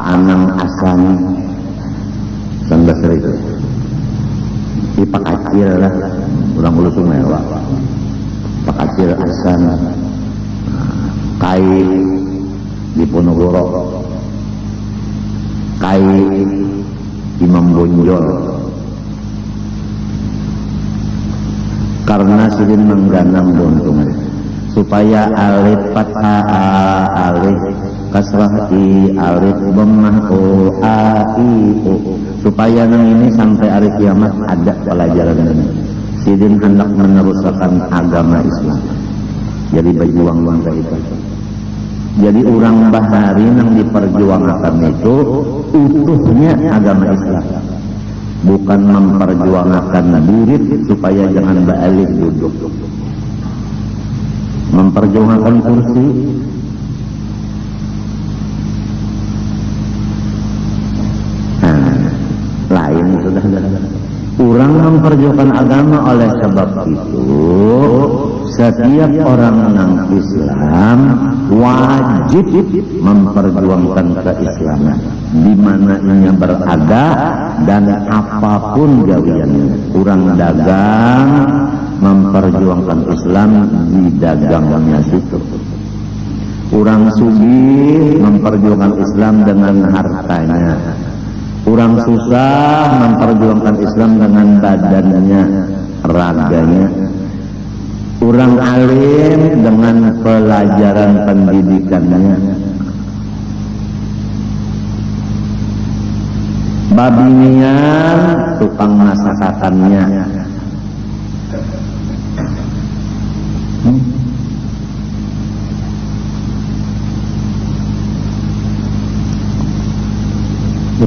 paanang asani bahasa itu di pakacil lah ulang ulu sumewa pakacil asan kai di Ponorogo kai Imam Bonjol karena sidin mengganang bontung supaya alif fathah alif kasrah i alif dhammah o a i o supaya nang ini sampai hari kiamat ada pelajaran ini. Sidin hendak meneruskan agama Islam jadi berjuang bangsa itu. Jadi orang bahari yang diperjuangkan itu utuhnya agama Islam, bukan memperjuangkan duit supaya jangan balik duduk, memperjuangkan kursi. Lain sudah. Orang memperjuangkan agama, oleh sebab itu setiap orang yang Islam wajib memperjuangkan keislaman di mana ia berada dan apapun gawiannya. Orang dagang memperjuangkan Islam di dagangnya situ. Orang sugih memperjuangkan Islam dengan hartanya. Orang susah memperjuangkan Islam dengan badannya, raganya. Orang alim dengan pelajaran pendidikannya. Babinian tukang masakannya.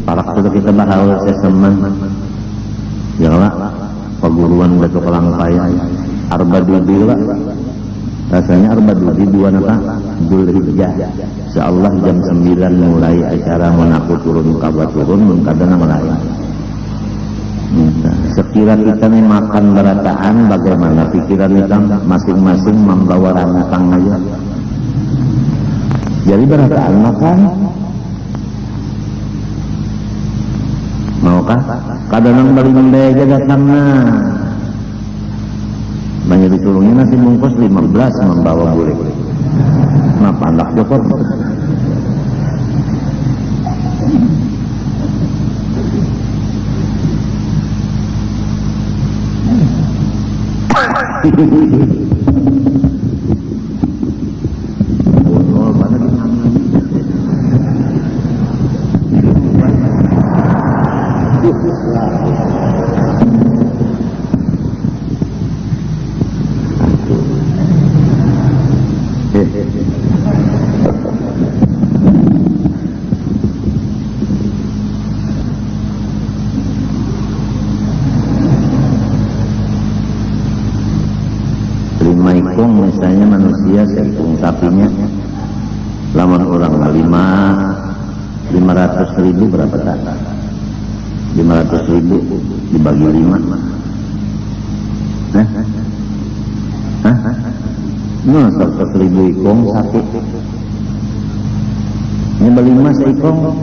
Parak sudah kita bahas seseman janganlah perguruan betul kelangkaya arba dudi lah rasanya arba dudi dua napa Dzulhijjah insyaallah jam 9 mulai acara menaku turun kabar turun mengkadana mulai sekira kita nih makan berataan bagaimana pikiran kita masing-masing membawa rantang aja jadi berataan makan maukah? Kadang balik mendaya datangnya banyak ditulungnya nasi bungkus 15 membawa bulik nah pandak jokor misalnya manusia seikung sapinya laman orang 500.000 berapa tak? 500.000 dibagi 5 nah 100.000 ikong sapi ini beli 5 seikong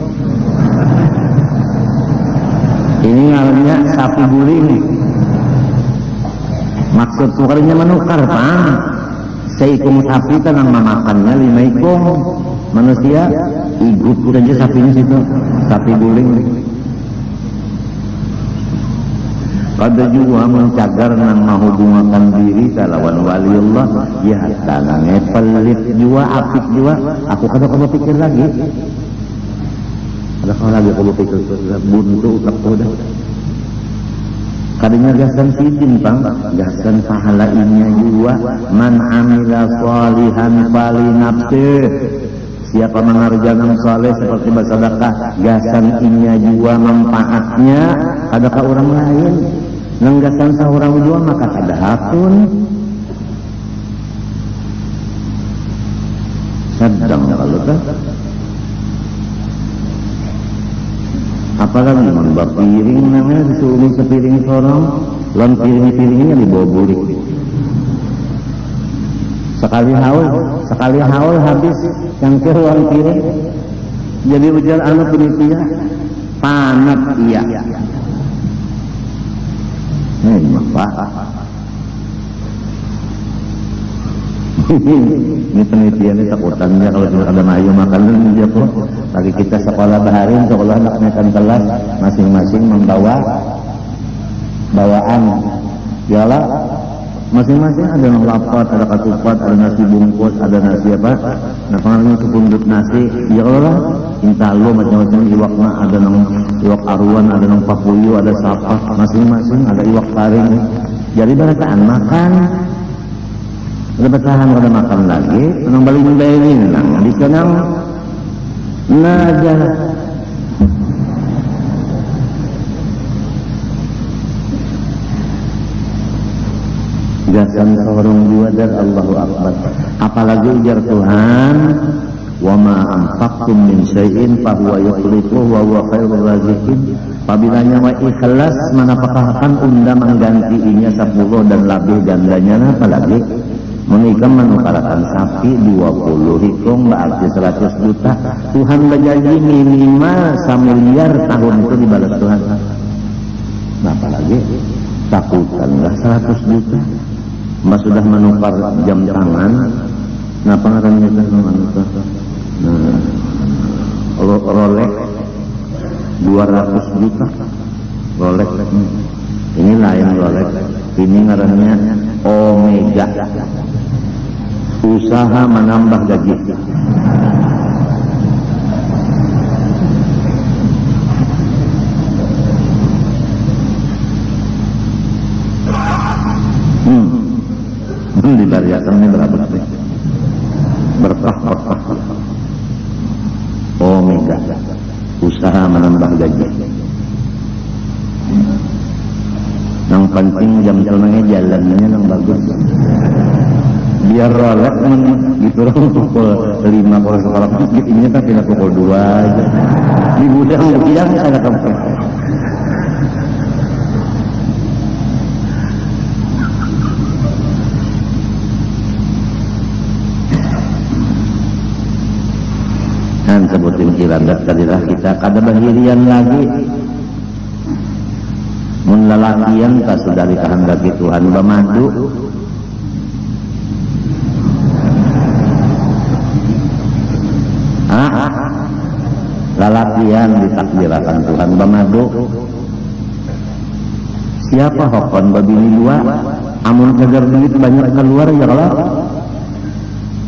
ini ngarannya sapi guling maksud tukarnya menukar pak seikung sapi kan yang memakannya 5 ikung manusia igup aja sapinya situ sapi guling kada juga mencagar nang mahubungakan diri lawan waliullah ya tanangnya pelit juga apik juga aku kada pikir lagi aku pikir buntu utak kadinya gasan sidin bang gasan pahala inya juga man amila sholihan fali nafsi siapa mengerjakan saleh seperti bersedekah gasan inya juga manfaatnya adakah orang lain nenggasan seorang juga maka kada hakun sedang kalau kan apalagi membak piring namanya disuruh sepiring sorong lan piring-piringnya dibawa bulik sekali haul habis cangkir uang piring Jadi ujar anak penitia panat iya. Ini Pak. Ini penelitiannya takutannya kalau tidak ada mayu makanan dia kok. Lagi kita sekolah baharin, sekolah anak naikkan kelas, masing-masing membawa bawaan. Yalah, masing-masing ada yang lapat, ada katupat, ada nasi bungkus, ada nasi apa? Nah, pengaruhnya sepundut nasi. Ya Allah, intalo macam-macam iwak mah, ada nang iwak aruan, ada nang papuyu, ada sapak, masing-masing ada iwak taring. Jadi barataan makan. Ada bertahan pada makan lagi, penang balik ini nang di sana naja. Gasan seorang jiwa dari Allahu Akbar. Apalagi ujar Tuhan, wa ma anfaqtum min syai'in fa huwa yukhlifuhu wa huwa khairur raziqin. Apabila nyawa ikhlas, manapakah akan unda menggantiinya 10 dan lebih gandanya, apalagi menikah menukarakan sapi 20 hitung berarti 100 juta. Tuhan berjanji minimal 1 miliar tahun itu dibalas Tuhan. Nah, apalagi takutanlah 100 juta. Mbak sudah menukar jam tangan. Nah, pengarannya kan menukar Rolex 200 juta. Rolex ini lain Rolex. Ini ngarannya Omega. Usaha menambah gaji. Dibariakan ini berapa sih? Berkah. Omega. Usaha menambah gaji. Yang penting jam terbangnya jalannya yang bagus. Biar Rolex gitu lah pukul 5 kalau sekolah masjid ini kan tidak pukul 2 aja. Di gudang siang ada tempat. Dan sebutin kiradat kadilah kita kada bahirian lagi. Mun lalakian tak sudah dikehendaki Tuhan bamadu. Lalakian ditakdirakan Tuhan bamadu. Siapa hokon babini 2? Amun kejar duit banyak keluar ya Allah.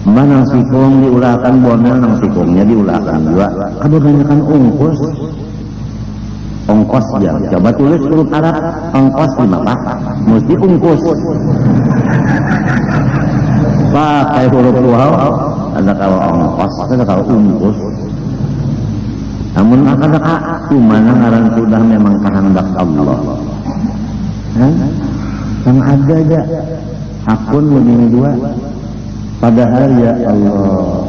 Nang sikong diulakan bonel, nang sikongnya diulakan 2. Kebanyakan ongkos ya. Coba tulis huruf Arab ongkos di mana? Mesti ungkus. Pakai huruf waw, ada kalau ongkos, ada kalau ungkus. Namun ada cuma ngaran sudah memang kehendak Allah. Yang ada aja akun begini 2. Padahal ya Allah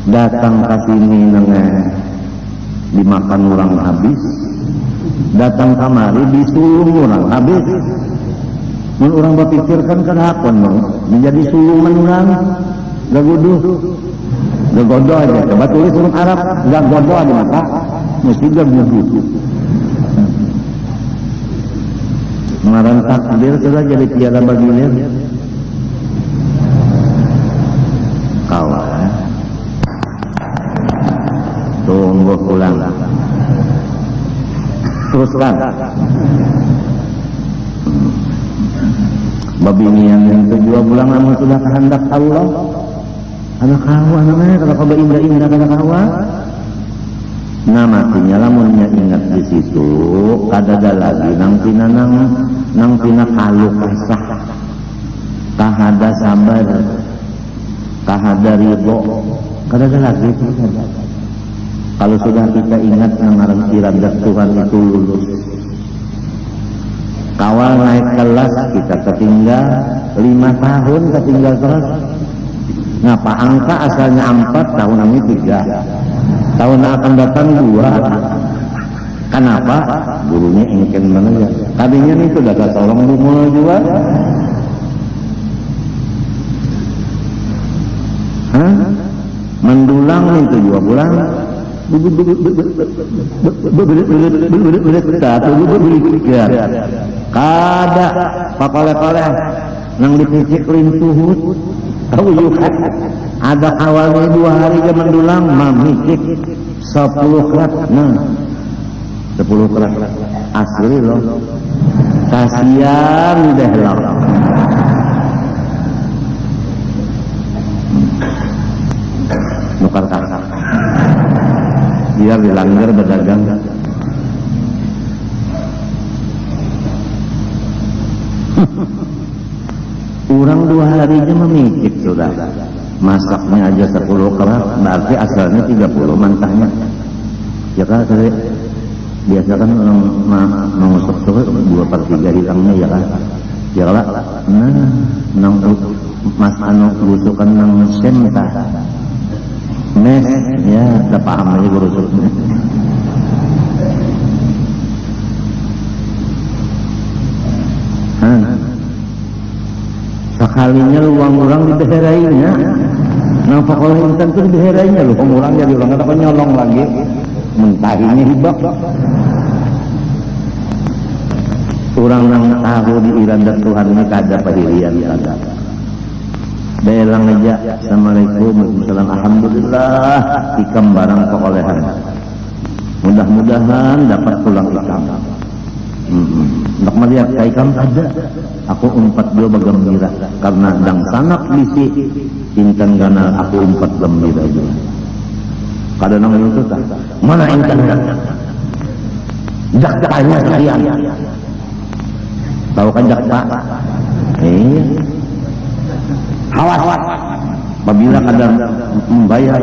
datang ke sini nengah dimakan orang habis, datang kamari disulung orang habis. Mun orang berpikirkan kada akon menjadi sulungan orang gak guduh, gak godo aja. Coba tulis huruf Arab gak godo aja maka mesti gak guduh. Ngaran takdir sudah jadi tiada baginya. Kawan tunggu pulang teruskan babinian yang kedua pulang namun sudah kehendak Allah. Anak kawa namanya kalau kau indah-indah anak kawa namanya lamunnya ingat di situ kadada lagi nang pina kalu kasah tahada sabar tahada ridho kadada lagi. Kalau sudah kita ingat ngaran iradat Tuhan itu lulus. Kawal naik kelas kita ketinggal 5 tahun ketinggal terus. Ngapa angka asalnya 4 tahun ini 3. Tahun akan datang 2. Kenapa? Gurunya ingin mana ya? Tadinya itu dapat tolong mulai juga. Mendulang itu 2 bulan. kada pakole-kole nang dipicik lintuhut tahu yukat ada awalnya 2 hari zaman dulang mamicik 10 kerat nah 10 kerat asli loh kasihan deh loh nukar kakak biar dilanggar berdagang kurang 2 hari aja memicik sudah masaknya aja 10 kerat berarti asalnya 30 mantahnya ya kan biasa kan orang mengusap suka 2/3 hilangnya ya kan ya kan nah nang mas anu busukan nang semta mes ya udah paham aja gurusuknya sekalinya uang orang dibeherainya nah pokoknya intan itu dibeherainya lu orang jadi orang kata nyolong lagi mentahinya hibak orang yang tahu di irada Tuhan ini kada pendirian kada belang aja assalamualaikum warahmatullahi alhamdulillah ikam barang perolehan mudah-mudahan dapat pulang ikam untuk melihat ikam ada aku umpat dua bagambira karena dang sanak bisi intan ganal aku umpat gembira juga kada namanya itu tak mana intan jaktanya sekalian tahu kan jakta awas apabila kada membayar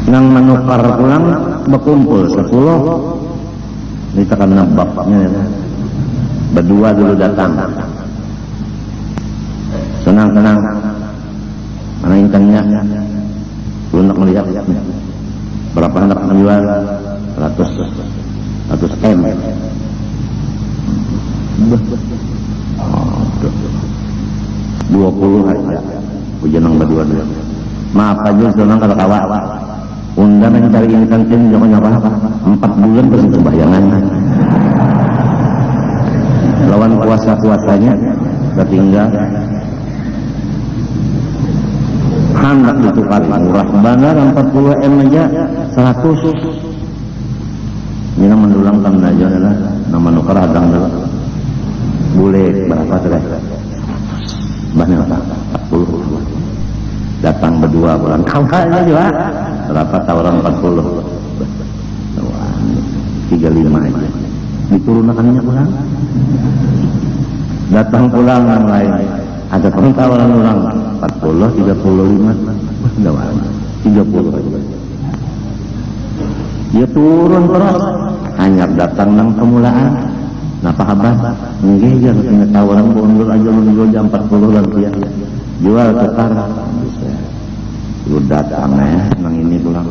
nang menukar pulang berkumpul 10 ditekan bapaknya berdua dulu datang senang-senang mana intannya untuk melihat berapa hendak menjual 100 M 20 aja hujan nang berdua dulu maaf aja senang kalau kawa undang yang cari ini kantin jangan apa 4 bulan pasti kebayangan lawan puasa-puasanya tertinggal hendak ditukar murah banget 40 M aja 100 ini mendulangkan aja adalah nama nukar hadang dulu boleh berapa sudah banyak 40 datang berdua bulan kawannya juga berapa tawaran 40 35 aja diturunkannya pulang datang pulang yang lain ada tawaran orang 40 35 30 aja dia turun terus hanya datang nang pemulaan nah pahabat enggak ya punya tawaran mundur aja mundur jam 40 lagi ya jual tukar lu datang nang ini pulang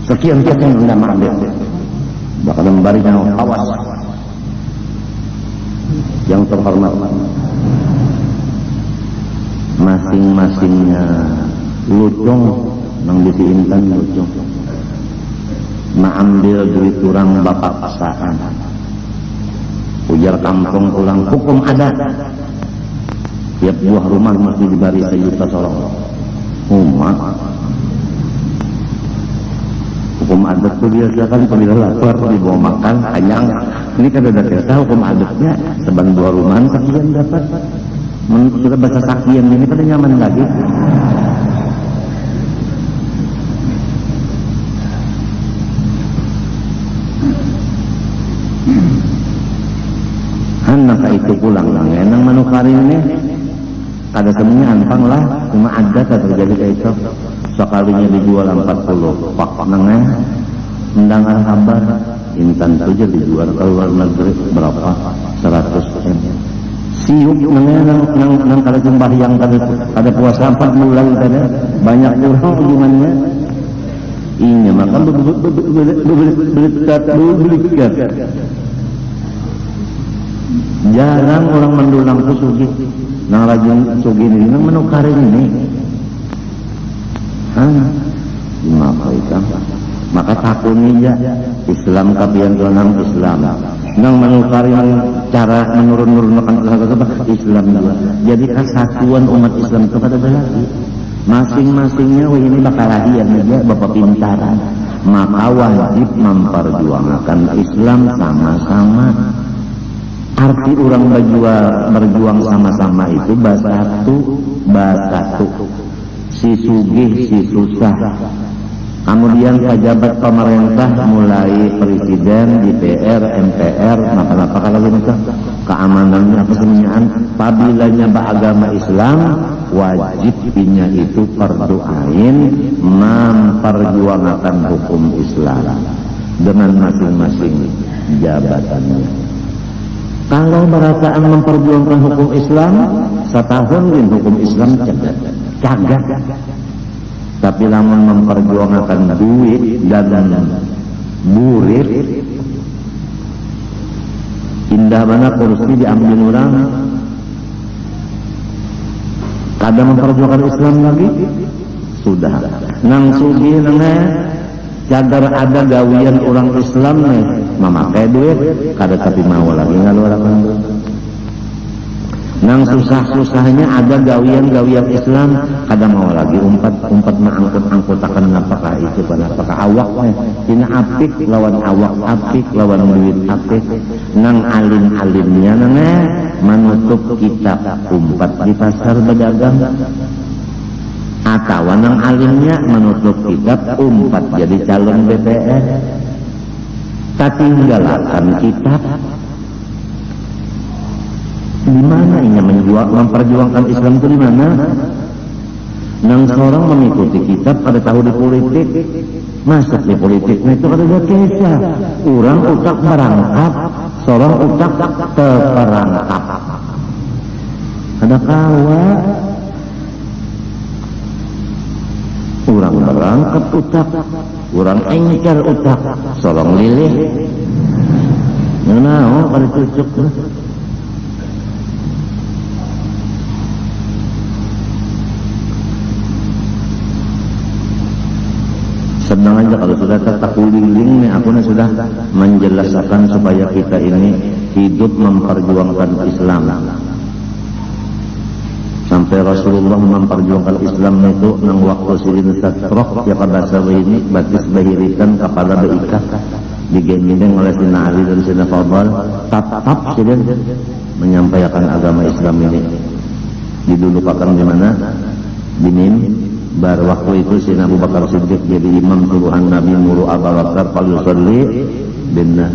sekian yang udah ambil bakal membarinya awas yang terhormat masing-masingnya lucung nang disiintan lucung ambil duit kurang bapak pasangan ujar kampung pulang hukum adat tiap buah rumah mesti diberi 1 juta sorong umat hukum adat itu biasa kan bila lapar dibawa makan kenyang ini kan ada kisah hukum adatnya seban buah rumah sakian dapat sudah bahasa sakian ini kan nyaman lagi nangka itu pulang nang manukarin ini kada semuanya antang lah cuma ada terjadi kayak itu sekalinya dijual 40 pak nangnya mendengar kabar intan saja dijual ke luar negeri berapa 100 M siup nangnya nang kada sembahyang kada puasa 4 bulan kada banyak orang hubungannya ini maka belikat Jarang orang mendulang ku sugih. Nang rajin sugih ini nang menukarin ini. Maka takuninya Islam kapian nang Islam. Nang menukarin cara menurun-nurunkan Islam juga. Jadi kesatuan umat Islam itu kada lagi. Masing-masingnya ini bakal lahir aja bapak pintaran. Maka wajib memperjuangkan Islam sama-sama. Arti orang berjuang sama-sama itu basatu. Si sugih, si susah. Kemudian pejabat pemerintah mulai presiden, DPR, MPR, apa-apa lagi itu keamanannya, kesenian. Pabilanya beragama Islam, wajibnya itu perdoain memperjuangkan hukum Islam dengan masing-masing jabatannya. Kalau berataan memperjuangkan hukum Islam, setahun hukum Islam cagak. Tapi lamun memperjuangkan duit dan burit, indah banget kursi diambil orang. Kada memperjuangkan Islam lagi, sudah. Nang sugih nangnya cadar ada gawian orang Islam nih, memakai duit, kada tapi mau lagi ngaluarakan. Nang susah-susahnya ada gawian Islam, kada mau lagi umpat mengangkut-angkutakan apakah itu kan apakah awaknya. Ini apik lawan awak apik lawan duit apik. Nang alim-alimnya nangnya menutup kitab umpat di pasar berdagang. Atau nang alimnya menutup kitab umpat jadi calon BPR. Ketinggalan kitab. Di mana ini memperjuangkan Islam itu di mana? Nang seorang mengikuti kitab pada tahu di politik, masuk di politiknya itu ada kisah. Orang utak merangkap, seorang utak terperangkap. Ada kawa. Orang berangkap utak, orang engker utak, seorang lilih. Nah, pada cucuk tuh. Sedang aja kalau sudah tertakuliling nih, aku sudah menjelaskan supaya kita ini hidup memperjuangkan Islam. Sampai Rasulullah memperjuangkan Islam itu nang waktu silin satrok ya pada sawi ini batis bahirikan kepala beikat digendeng oleh Sina Ali dan Sina Fadal tatap silin menyampaikan agama Islam ini. Didulukan di mana? Di Nim. Bar waktu itu Sina Abu Bakar Siddiq jadi imam suruhan Nabi muru Abu Bakar fal yusalli bin nas.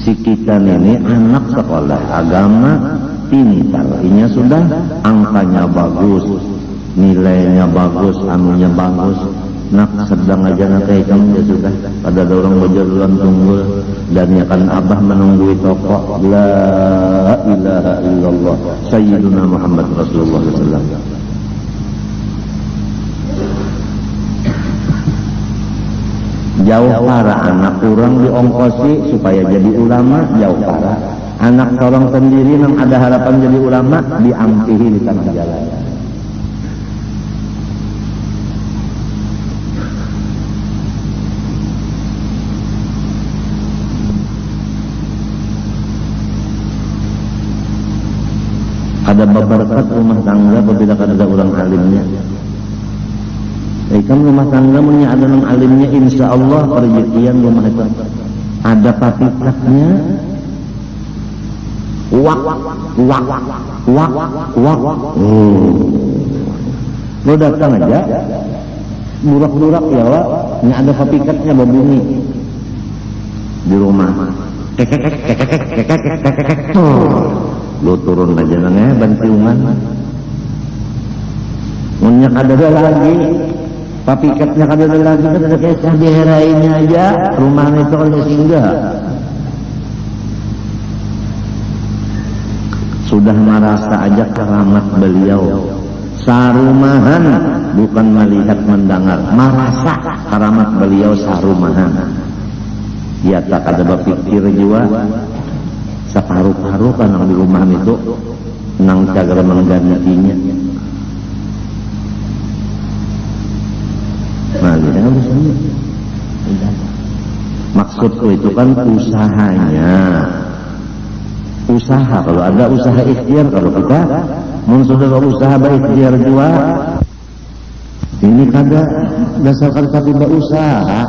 Si kita ini anak sekolah agama pintar, ini sudah angkanya bagus, nilainya bagus, anunya bagus. Nak sedang aja nanti kamu ya sudah pada dorong berjalan tunggul dan ya kan abah menunggu toko la ilaha illallah Sayyiduna Muhammad Rasulullah SAW. Jauh para anak kurang diongkosi supaya jadi ulama, jauh para anak seorang sendiri yang ada harapan jadi ulama diampihi di tengah jalan. Ada berkat rumah tangga apabila ada orang alimnya. Kan rumah tangga punya ada orang alimnya, insya Allah rezekian rumah itu. Ada papikatnya, wak. Lo datang aja, burak-burak ya wak, nggak ada papikatnya berbunyi di rumah. Lo turun aja nangnya bantiungan munyak ada lagi papikatnya ada lagi kan ada kisah diherainnya aja rumahnya itu kalau singgah sudah merasa aja keramat beliau sarumahan bukan melihat mendengar merasa keramat beliau sarumahan Ya tak ada berpikir juga separuh-paruh kan di rumah itu nang cagar menggantinya. Nah, gitu kan maksudku itu kan usahanya. Usaha, kalau ada usaha ikhtiar, kalau kita sudah usaha baik ikhtiar juga, ini kada dasarkan kata usaha,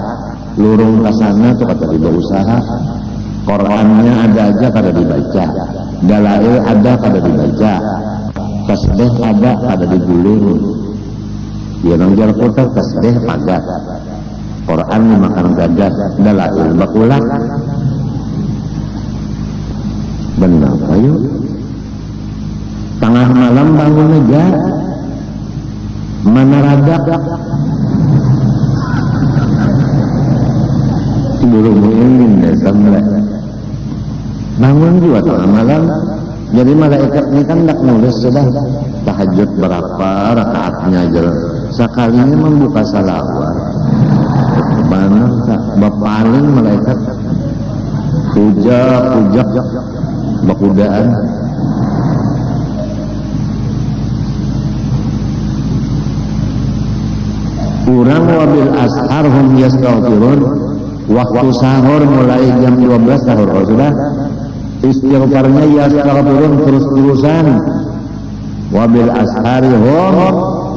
lurung ke sana tuh kata tiba usaha, Qurannya ada aja kada dibaca, dalail ada kada dibaca, tasbih ada kada diguling, dia nangjar putar tasbih pagat, Quran dimakan gagas, dalail bakulak. Benar, ayo. Tengah malam bangun aja, mana radak, buru-buru ini sampai bangun juga tengah malam. Jadi malaikat ini kan tidak nulis sudah tahajud berapa rakaatnya aja. Sekalinya membuka salawat, mana bapaling malaikat puja bakudaan. Urang wabil ashar hum yastaghfirun, waktu sahur mulai jam 12 sahur. Oh, sudah istighfarnya yastaghfirun terus-terusan, wabil ashari hum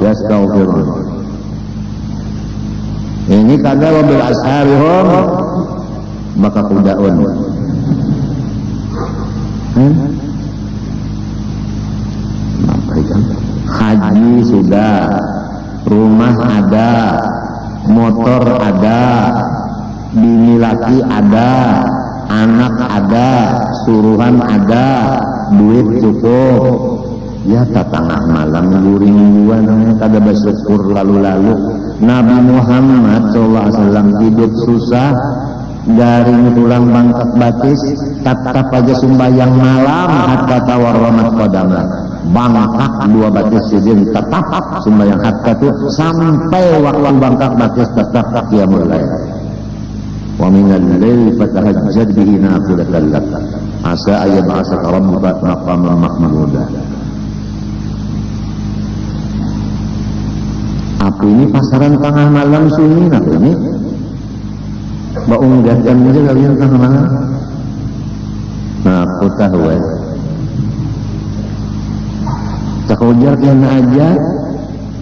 yastaghfirun. Ini kata wabil ashari hum maka kudaun. Haji sudah, rumah ada, motor ada, bini laki ada, anak ada, suruhan ada, duit cukup. Ya tengah malam guring dua namanya kada bersyukur lalu-lalu. Nabi Muhammad SAW hidup susah, garing tulang bangkak batis, tetap aja sumbayang malam hatta tawarramat qadamah, bangkak dua batis izin tetap sumbayang hatta tuh sampai waktu bangkak batis tetap qiyamul lail. Wa minal laili fatahajjad bihi nafilatan lak asa ayyab'asaka rabbuka maqaman mahmuda. Apa ini pasaran tengah malam sunyi apa ini? Baunggakan aja kalian tengah malam. Nah, aku tahu ya. Tak ujar kena aja.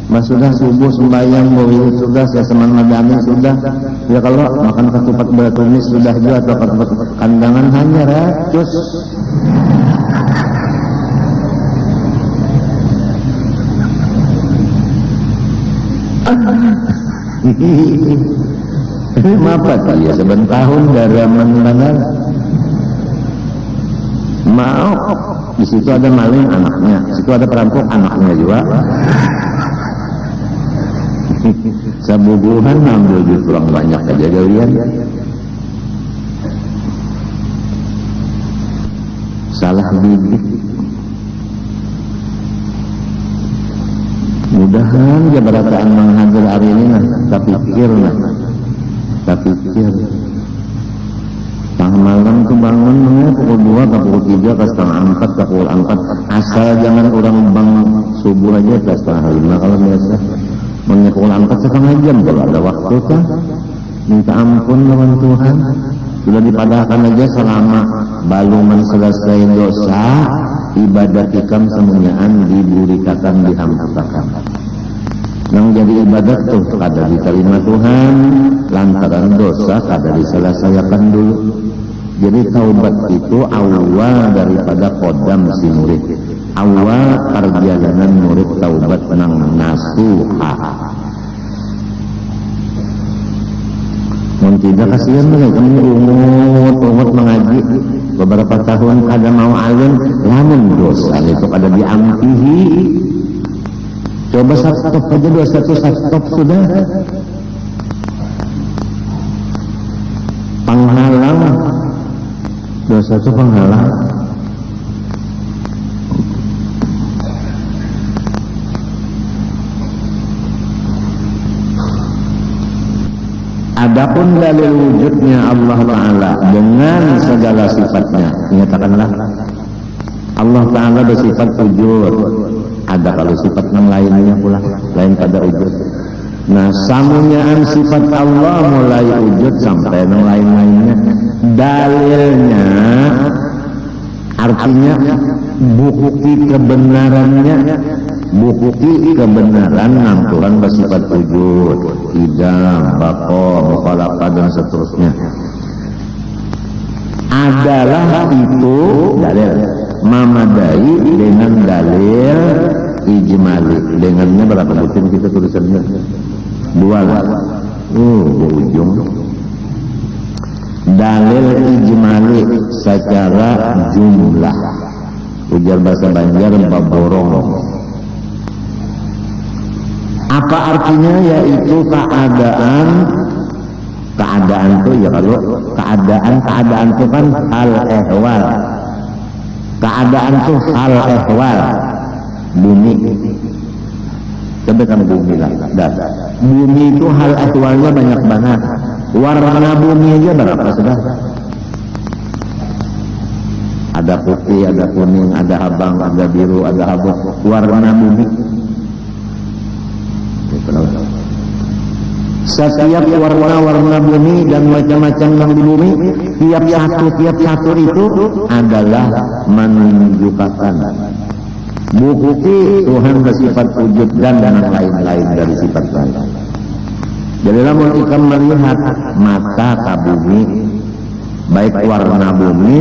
Mas sudah subuh sembahyang, bawih sudah, sesaman madami sudah. Ya kalau makan ketupat beratumis sudah juga, atau ketupat kandangan hanya racus. Mapa ya sebentahun daraman benar. Mau di situ ada maling anaknya, di situ ada perampok anaknya juga. Sabubuhan ambil duit kurang banyak aja kalian. Salah bibit. Mudahan jabarataan menghadir hari ini nah, tapi pikir tengah malam tuh bangun pukul 2 ke pukul 3 ke setengah 4 ke pukul 4, asal jangan orang bang subuh aja ke setengah 5 kalau biasa mennya pukul 4 setengah jam kalau ada waktu kan. Minta ampun lawan Tuhan, sudah dipadahkan aja selama baluman selesai dosa, ibadat ikam semuanyaan diburikakan dihampurakan. Yang jadi ibadat tuh kada diterima Tuhan lantaran dosa kada diselesaikan dulu. Jadi taubat itu awal daripada kodam si murid, awal perjalanan murid taubat nang nasuha. Mungkin tidak kasihan mereka umut mengaji beberapa tahun kada mau alim, namun dosa itu kada diampihi. Coba stop aja 21 stop sudah. Penghalang 21 penghalang. Adapun dalil wujudnya Allah Ta'ala dengan segala sifatnya, nyatakanlah Allah Ta'ala bersifat wujud. Ada kalau sifat yang lainnya pula, lain pada wujud. Nah, samunyaan sifat Allah mulai wujud sampai yang lain-lainnya. Dalilnya, artinya bukti kebenarannya, bukti kebenaran Tuhan bersifat wujud, idam, bako, mukhalafah dan seterusnya. Adalah itu dalil mamadai dengan dalil ijmali. Dengannya berapa butir kita tulisannya? 2 lah. Di ujung. Dalil ijmali secara jumlah. Ujar bahasa Banjar baborong. Apa artinya? Yaitu keadaan itu ya, kalau keadaan itu kan hal ehwal. Keadaan itu hal ehwal. Bumi, coba kan bumi lah. Bumi itu hal ehwalnya banyak banget. Warna bumi aja berapa sudah? Ada putih, ada kuning, ada abang, ada biru, ada abu. Warna bumi. Setiap warna-warna bumi dan macam-macam yang di bumi, tiap satu itu adalah menunjukkan bukti Tuhan bersifat wujud dan lain-lain dari sifat lain. Jadi lamun ikam melihat mata ke bumi, baik warna bumi,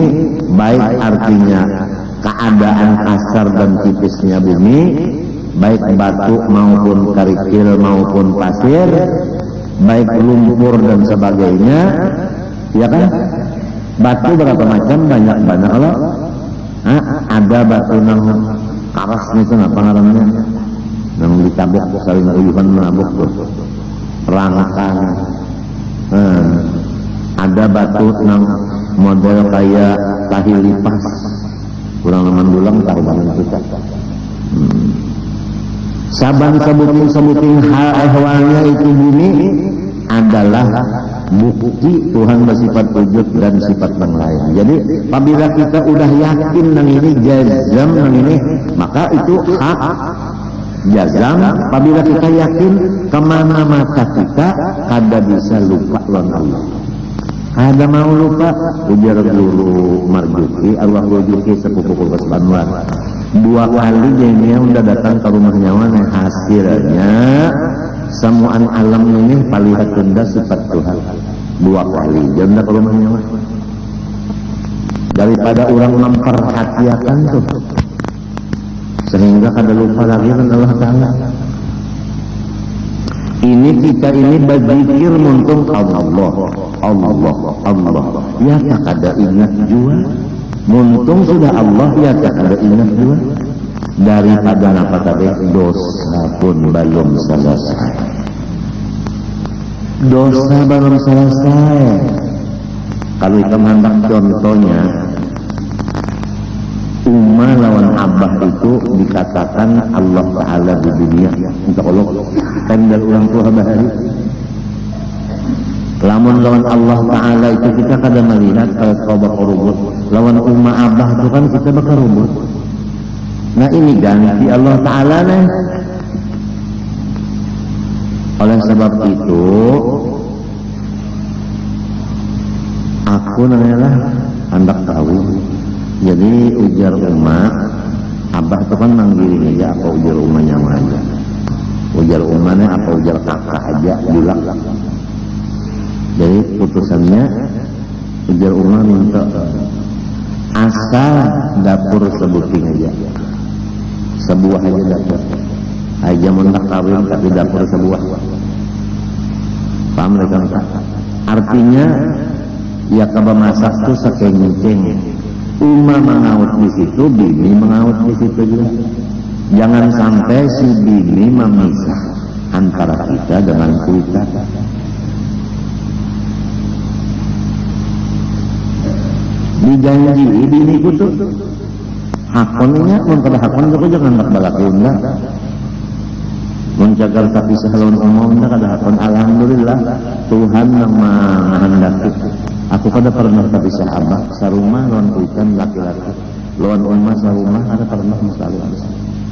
baik artinya keadaan kasar dan tipisnya bumi, baik batu maupun kerikil maupun pasir, baik lumpur dan sebagainya, ya kan? Batu berapa macam? Banyak loh. Ada batu nang karas itu apa namanya? Nang ditabuk saling uyuhan menabuk tuh. Perangkan. Ada batu nang model kayak tahi lipas. Kurang dulang tahu banget kita. Saban sebuting hal ehwalnya itu bumi adalah bukti Tuhan bersifat wujud dan sifat yang lain. Jadi apabila kita udah yakin nang ini jazam nang ini, maka itu hak jazam. Apabila kita yakin, kemana mata kita kada bisa lupa lawan Allah. Kada mau lupa. Ujar guru Marjuki, Allah Marjuki sepupu Kesbanwan. 2 kali dia udah datang ke rumah nyawa, hasilnya semuaan alam ini palihat tunda sifat Tuhan. 2 kali dia udah ke rumah nyawa. Daripada orang memperhatikan tuh, sehingga kada lupa lagi kan Allah Ta'ala. Ini kita ini berzikir muntung Allah. Ya tak ada ingat jua. Muntung sudah Allah, ya tak ada ingat juga. Daripada apa tadi, dosa pun belum selesai. Dosa belum selesai. Kalau kita hendak contohnya, Umma lawan Abah itu dikatakan Allah Ta'ala di dunia. Untuk Allah, tendal orang tua bahari. Lamun lawan Allah Ta'ala itu kita kada melihat kalau bakal rubut. Lawan Umma Abah itu kan kita bakal rubut. Nah ini ganti Allah Ta'ala nih. Oleh sebab itu aku nanyalah hendak tahu. Jadi ujar Umma Abah itu kan manggiring aja, apa ujar Umma nyawa aja. Ujar Ummanya apa ujar kakak aja bulak. Jadi putusannya ujar Umma minta asal dapur sebuting aja, sebuah aja dapur aja mendak kawin tapi dapur sebuah. Paham mereka? Artinya ya kaba masak tuh sekenceng. Umma mengaut di situ, bini mengaut di situ juga. Jangan sampai si bini memisah antara kita dengan kita. Dijanji bini kutu hakonnya mempada hakon juga jangan balak unda. menjagal tapi sahalon umumnya kadahapun alhamdulillah Tuhan yang menghendaki aku kada pernah tapi sahabat sarumah lawan kuitan laki-laki lawan umma sarumah kada pernah masalah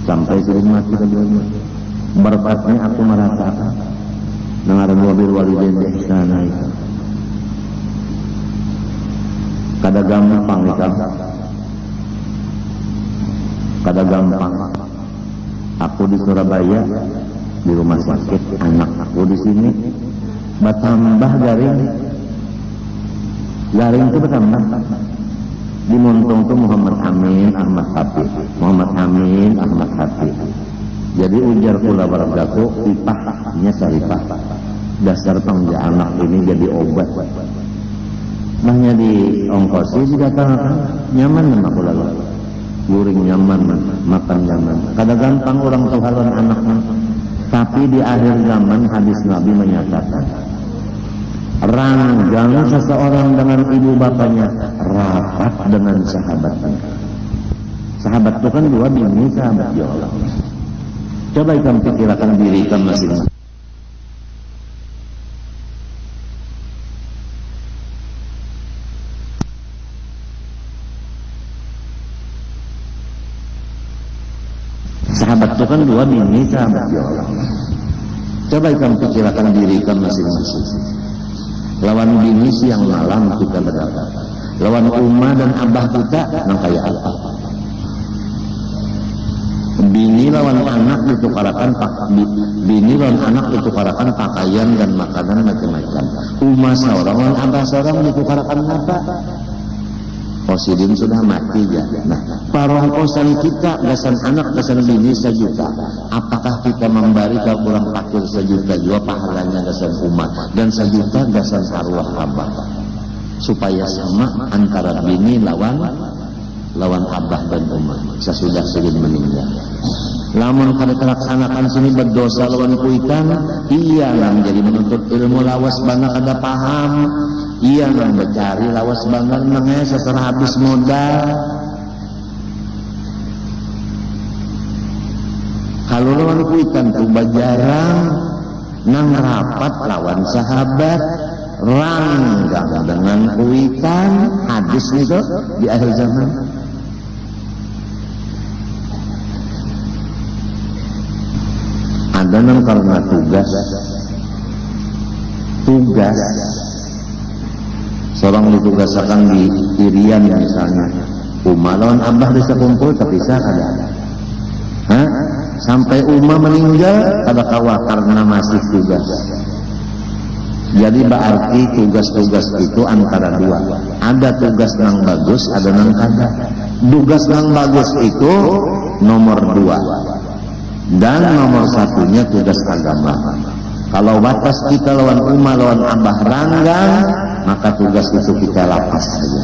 sampai sering mati keduanya berpatnya aku merasakan nangaran wabil walidain ihsana itu kada gampang itu kada gampang. Aku di Surabaya di rumah sakit, anak aku di sini bertambah garing itu bertambah di Montong tuh Muhammad Amin Ahmad Hafiz Muhammad Amin Ahmad Hafiz. Jadi ujar kula baranggaku ipahnya saripah dasar pangja anak ini jadi obat mahnya di ongkosi dikatakan nyaman nama kula guring nyaman makan nyaman kada gampang orang tuhalan anaknya tapi di akhir zaman hadis Nabi menyatakan ranggang seseorang dengan ibu bapaknya rapat dengan sahabatnya. Sahabat itu kan dua bini sahabat ya Allah. Coba kamu pikirkan diri kamu masing-masing. Sahabat itu kan dua bini sahabat ya Allah. Coba kamu pikirkan diri kamu masing-masing. Lawan bini siang malam kita berdapat. Lawan umma dan abah kita nang kaya apa? Bini lawan anak ditukarakan bini lawan anak ditukarakan pakaian dan makanan macam-macam. Umma seorang lawan abah seorang ditukarakan apa? Posidin sudah mati ya. Nah, parongkosan kita gasan anak gasan bini sejuta. Apakah kita memberi ke orang fakir sejuta juga pahalanya gasan umat dan sejuta gasan arwah abah supaya sama antara bini lawan abah dan umat sesudah sedih meninggal. Lamun kada terlaksanakan sini berdosa lawan kuitan iya lah menjadi menuntut ilmu lawas bana kada paham. Iya nang mencari lawas banget nangnya setelah habis modal. Kalau lawan kuitan tuh jarang nang rapat lawan sahabat ranggang dengan kuitan hadis itu di akhir zaman. Ada nang karena tugas seorang ditugaskan di Irian misalnya Umar lawan abah bisa kumpul terpisah ada sampai Umar meninggal ada kawa karena masih tugas. Jadi berarti tugas-tugas itu antara dua, ada tugas yang bagus ada yang kada. Tugas yang bagus itu nomor 2 dan nomor 1-nya tugas agama. Kalau batas kita lawan Umar lawan abah ranggang maka tugas itu kita lapas saja.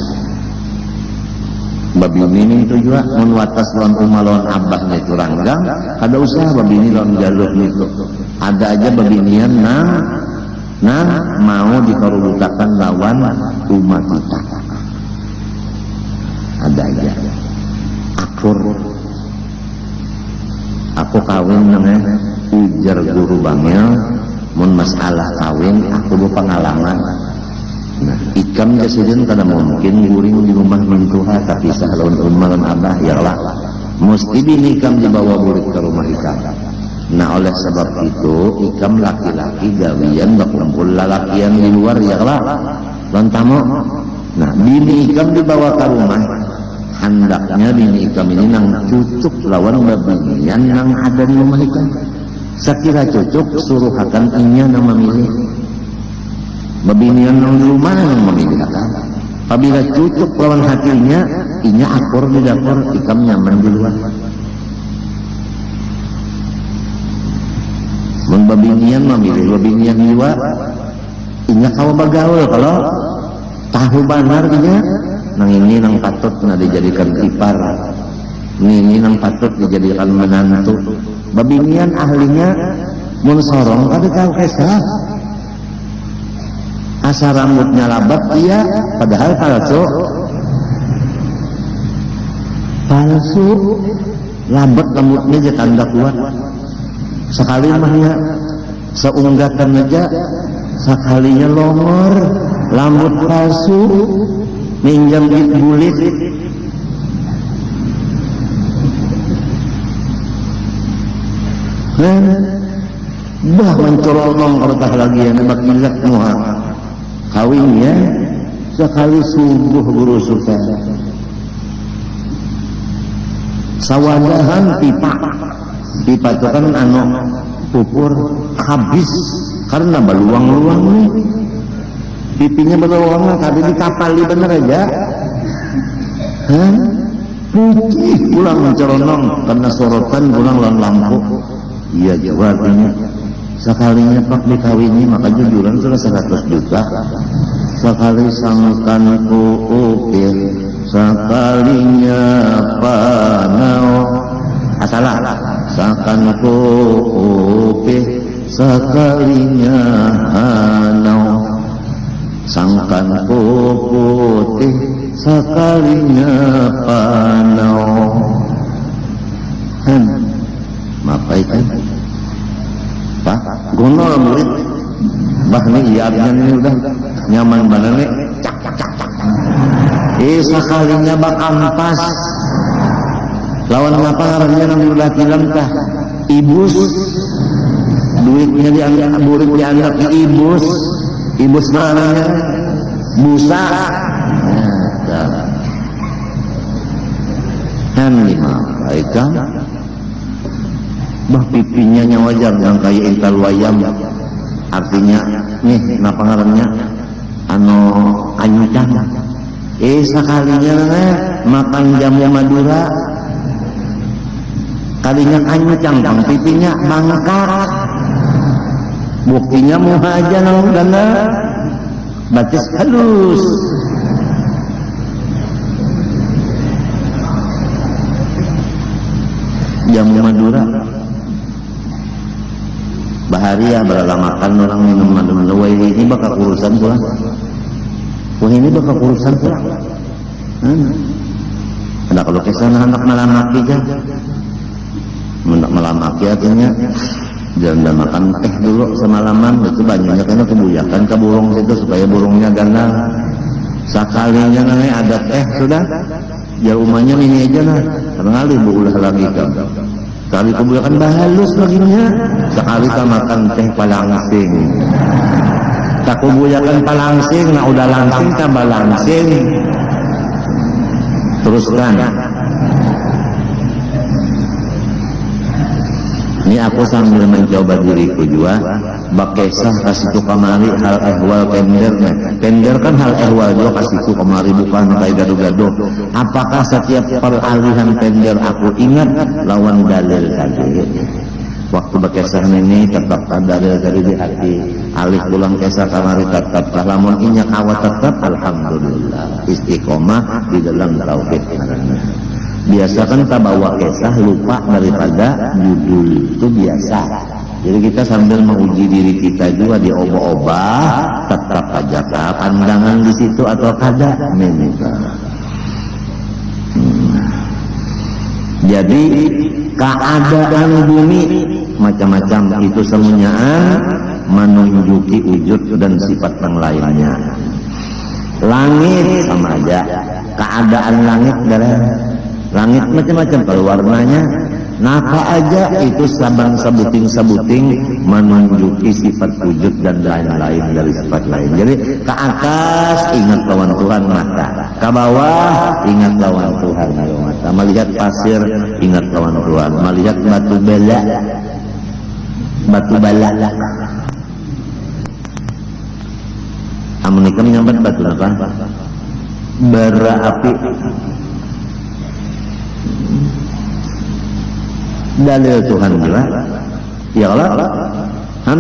Babini itu juga menwatas lawan umah lawan abahnya itu ranggang, ada usaha babini lawan jalur itu. Ada aja babinian nang mau dikarubutakan lawan umat kita. Ada aja. Aku kawin namanya ujar guru bangil, mun masalah kawin aku bu pengalaman. Nah, ikam jasudin kada mungkin guring di rumah mintuha tapi sahalun umalan abah ya lah mesti bini ikam dibawa burik ke rumah ikam. Nah oleh sebab itu ikam laki-laki gawian berkumpul lalakian di luar ya lah lantamu. Nah bini ikam dibawa ke rumah hendaknya bini ikam ini nang cucuk lawan babinian nang ada di rumah ikam. Sekira cucuk suruh akan inya nang memilih babinian di rumah yang memilih akal. Apabila cucuk lawan hatinya, inya akur di dapur, ikam nyaman di luar. Babinian memilih babinian di luar, inya kawa bagaul kalau tahu banar inya, nang ini nang patut na dijadikan ipar, ini nang patut dijadikan menantu. Babinian ahlinya mun sorong kada tahu kesah. Asal rambutnya labat dia padahal palsu labat rambutnya dia tanda kuat sekali mah ya seunggatan aja sekalinya longor rambut palsu minjam duit bulit bah mencorongong kortah lagi ya nebak gilak muha kawinnya sekali subuh guru suka sawadahan pipa itu kan anu pupur habis karena beluang-luang nih pipinya beluang tadi di kapal di bener aja putih pulang mencorongong karena sorotan pulang lampu iya jawab artinya sekalinya pak dikawini maka jujuran sudah 100 juta sekali sangkanku ukir sekalinya panau asalah sangkanku ukir sekalinya hanau sangkanku putih sekalinya panau mapai kan pak gonol murid bah nih iya ini udah nyaman banget nih cak cak cak cak sekalinya bak ampas lawan ngapa ngarannya nang diulah kilam tah ibus duitnya dianggap murid dianggap ibus ibus namanya busa lima baikkan bah pipinya nya wajar yang kayak intal wayam artinya nih kenapa ngarannya anu anyucan sekalinya makan jamu Madura kalinya anyucan bang pipinya mangkat buktinya muhaja nang dana batis halus jamu Madura baharia berlamakan orang minum lewai ini bakal urusan pulang wah ini bakal urusan pulang ada kalau kesana anak malamaki aja malamaki artinya jangan makan teh dulu semalaman itu banyaknya karena kebuyakan ke burung situ supaya burungnya gandang sekalinya nanti ada teh sudah ya rumahnya ini aja nah karena bu ulah lagi kan sekali kebuyakan bahalus baginya sekali kita makan teh palangsing tak kebuyakan palangsing nah udah langsing tambah langsing teruskan ini aku sambil mencoba diriku juga bakesah kasih tu kamari hal ehwal pender kan hal ehwal juga kasih tu kamari bukan kayak gaduh-gaduh apakah setiap peralihan pender aku ingat lawan dalil tadi waktu bakesah ini tetap dalil dari di hati alih pulang kesah kamari tetap lamun inyak awat tetap alhamdulillah istiqomah di dalam tauhid biasa kan kita bawa kisah lupa daripada judul itu biasa jadi kita sambil menguji diri kita juga diobah-obah tetap aja pandangan di situ atau kada jadi keadaan bumi macam-macam itu semuanya menunjuki wujud dan sifat yang lainnya langit sama aja keadaan langit darah langit macam-macam kalau warnanya napa aja itu sabang sebuting menunjuki sifat wujud dan lain-lain dari sifat lain jadi ke atas ingat lawan Tuhan mata ke bawah ingat lawan Tuhan mata melihat pasir ingat lawan Tuhan melihat batu bala amunikam nyambat batu apa bara api dalil Tuhan juga ya Allah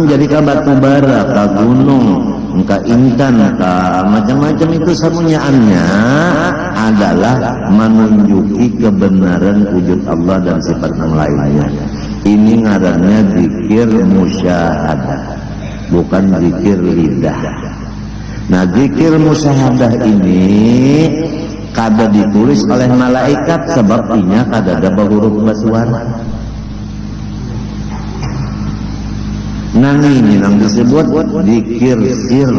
jadi ke batu bara ke gunung ke intan ke macam-macam itu semuanya adalah menunjuki kebenaran wujud Allah dan sifat yang lainnya ini ngarannya zikir musyahadah bukan zikir lidah nah zikir musyahadah ini kada ditulis oleh malaikat sebab inya kada ada huruf basuara Nanging yang disebut dikir sir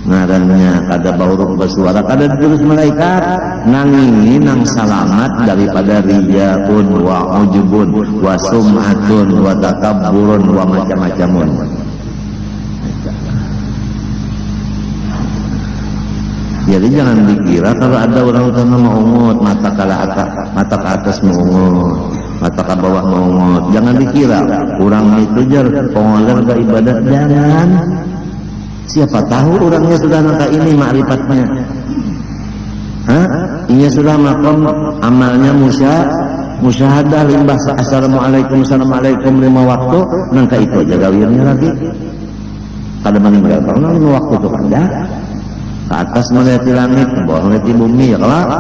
ngarannya kada bauruk bersuara kada ditulis malaikat. Nanging nang salamat daripada riyaun wa ujubun wa sum'atun wa takabburun wa macam-macamun. Jadi jangan dikira kalau ada orang utama maungut mata ke atas maungut, mata ke bawah maungut. Jangan dikira orang itu jar pengoler ke ibadat, jangan. Siapa tahu orangnya sudah nangka ini makrifatnya. Ia sudah makom amalnya musyahadah limbah assalamualaikum 5 waktu nangka itu aja gawirnya lagi. Kada meninggal karena 5 waktu itu kada. Ke atas melihat di langit, ke bawah melihat di bumi, ya kalau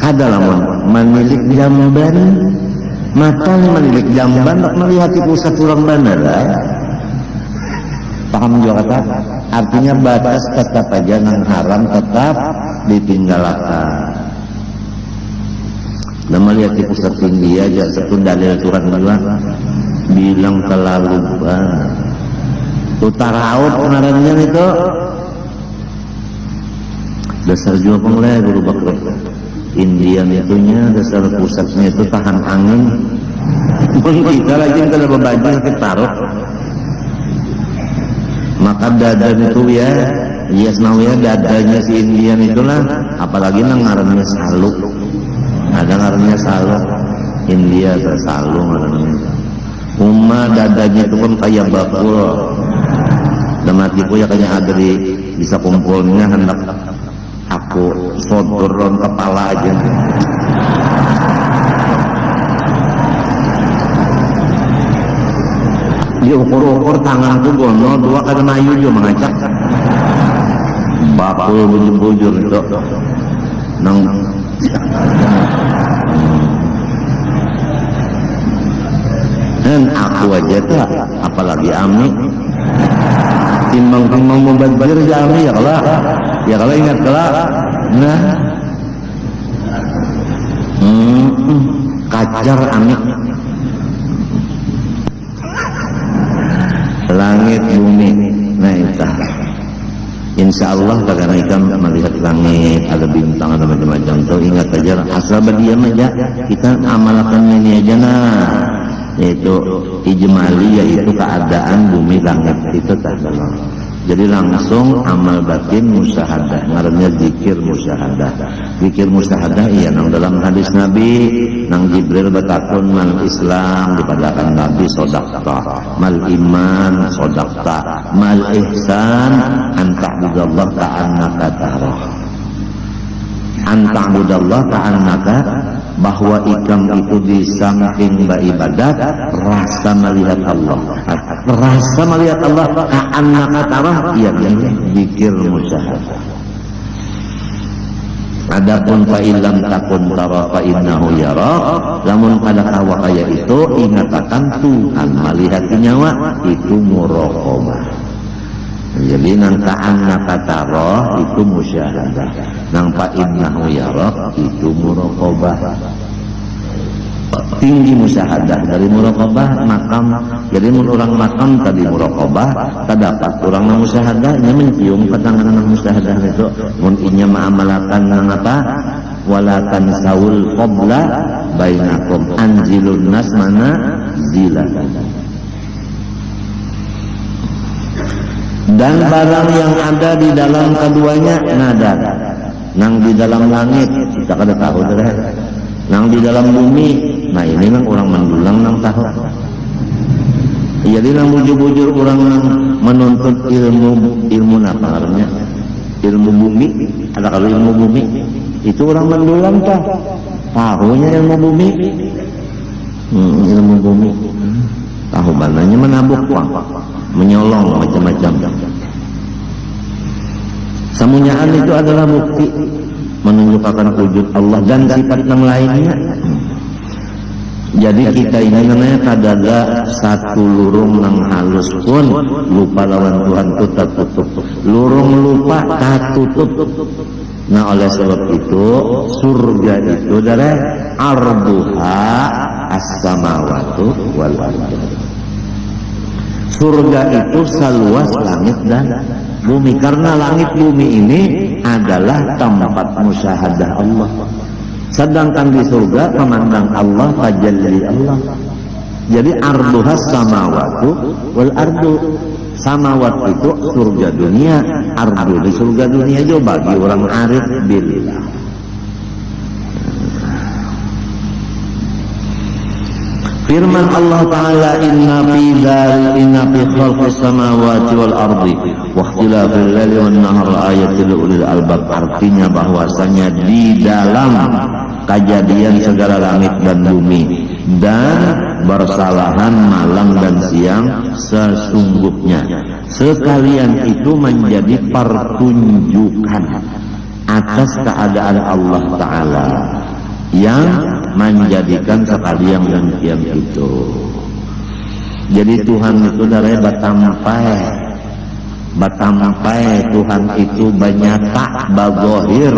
kada lamun menilik jamban, mata menilik jamban tak melihat di pusat kurang benar lah. Paham juga kata? Artinya batas tetap aja nang haram tetap ditinggalkan. Dan melihat di pusat tinggi aja satu dalil Tuhan bilang terlalu banyak. Utara out kemarinnya itu dasar juga penglai guru bakro Indian itunya dasar pusatnya itu tahan angin. Kita lagi kalau berbaju sakit taruh. Maka dadan itu ya ya dadanya si Indian itulah, apalagi nang ngarannya salu. Ada ngarannya salu India atau salu ngarannya. Dadanya itu pun kayak bakul. Damatiku ya kayak adri bisa kumpulnya hendak aku sodoron kepala aja. Diukur-ukur tanganku gono dua kada mayu juga mengacak. Bakul bujur-bujur itu nang dan aku aja tak apalagi Ami timbang-timbang membazir ya Ami ya kalau ingat kelak nah kacar Ami langit bumi nah itu insya Allah karena ikan melihat langit ada bintang ada macam-macam tuh ingat aja asal berdiam aja kita amalkan ini aja nah yaitu ijmali yaitu keadaan bumi langit itu tak salah. Jadi langsung amal batin musyahadah ngarannya zikir musyahadah. Zikir musyahadah iya nang dalam hadis Nabi nang Jibril bertakun mal Islam dipadakan Nabi sodakta mal iman sodakta mal ihsan anta'budallah ka'annaka tarah anta'budallah ka'annaka bahwa ikam itu di samping beribadat rasa melihat Allah ka'annaka tarah iya zikir musyahadah. Adapun fa illam takun tara fa innahu yara lamun pada kawa kaya itu ingatakan Tuhan melihat nyawa itu muraqabah. Jadi nang ka'annaka tarah itu musyahadah, nang fa innahu yara itu muraqabah. Tinggi musyahadah dari muraqabah makam. Jadi mun orang makam tadi muraqabah terdapat orang nang musyahadahnya mencium ketangan nang musyahadah itu mun inya maamalakan nang apa wala tansawul qabla bainakum anzilun nas mana zilatan. Dan barang yang ada di dalam keduanya nada nang di dalam langit kita kada tahu dah nang di dalam bumi nah ini nang orang mendulang nang tahu. Jadi nang bujur-bujur orang nang menuntut ilmu apa namanya ilmu bumi ada kalau ilmu bumi itu orang mendulang tahunya ilmu bumi ilmu bumi tahu bananya menabuk uang menyolong macam-macam. Semuanyaan itu adalah bukti menunjukkan wujud Allah dan sifat yang lainnya. Jadi kita ini namanya kadaga satu lurung nang halus pun lupa lawan Tuhan itu tertutup. Lurung lupa tertutup. Nah oleh sebab itu surga itu adalah arduha as-samawatu wal ardh. surga itu seluas langit dan bumi, karena langit bumi ini adalah tempat musyahadah Allah. Sedangkan di surga memandang Allah, tajalli Allah. Jadi arduhas samawatu wal ardu. Samawat itu surga dunia, ardu di surga dunia juga bagi orang arif billah. Firman Allah Ta'ala, inna fi khalqis samawati wal ardi wa ikhtilafil laili wan nahari ayatil ulil albab. Artinya bahwasanya di dalam kejadian segala langit dan bumi dan bersalahan malam dan siang sesungguhnya sekalian itu menjadi pertunjukan atas keadaan Allah Ta'ala yang menjadikan sekalian dan siang itu. Jadi Tuhan itu dari batampai Tuhan itu banyata bagohir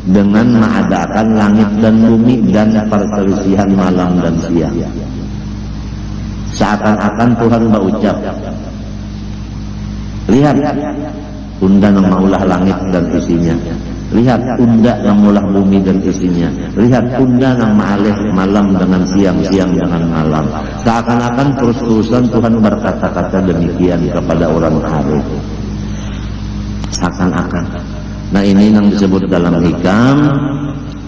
dengan mengadakan langit dan bumi dan perselisihan malam dan siang. Seakan-akan Tuhan berucap, lihat unda maulah langit dan isinya, lihat unda maulah bumi dan isinya, lihat unda ma'alih malam dengan siang, siang dengan malam. Seakan-akan terus-terusan Tuhan berkata-kata demikian kepada orang arif. Seakan-akan. Nah ini yang disebut dalam hikam,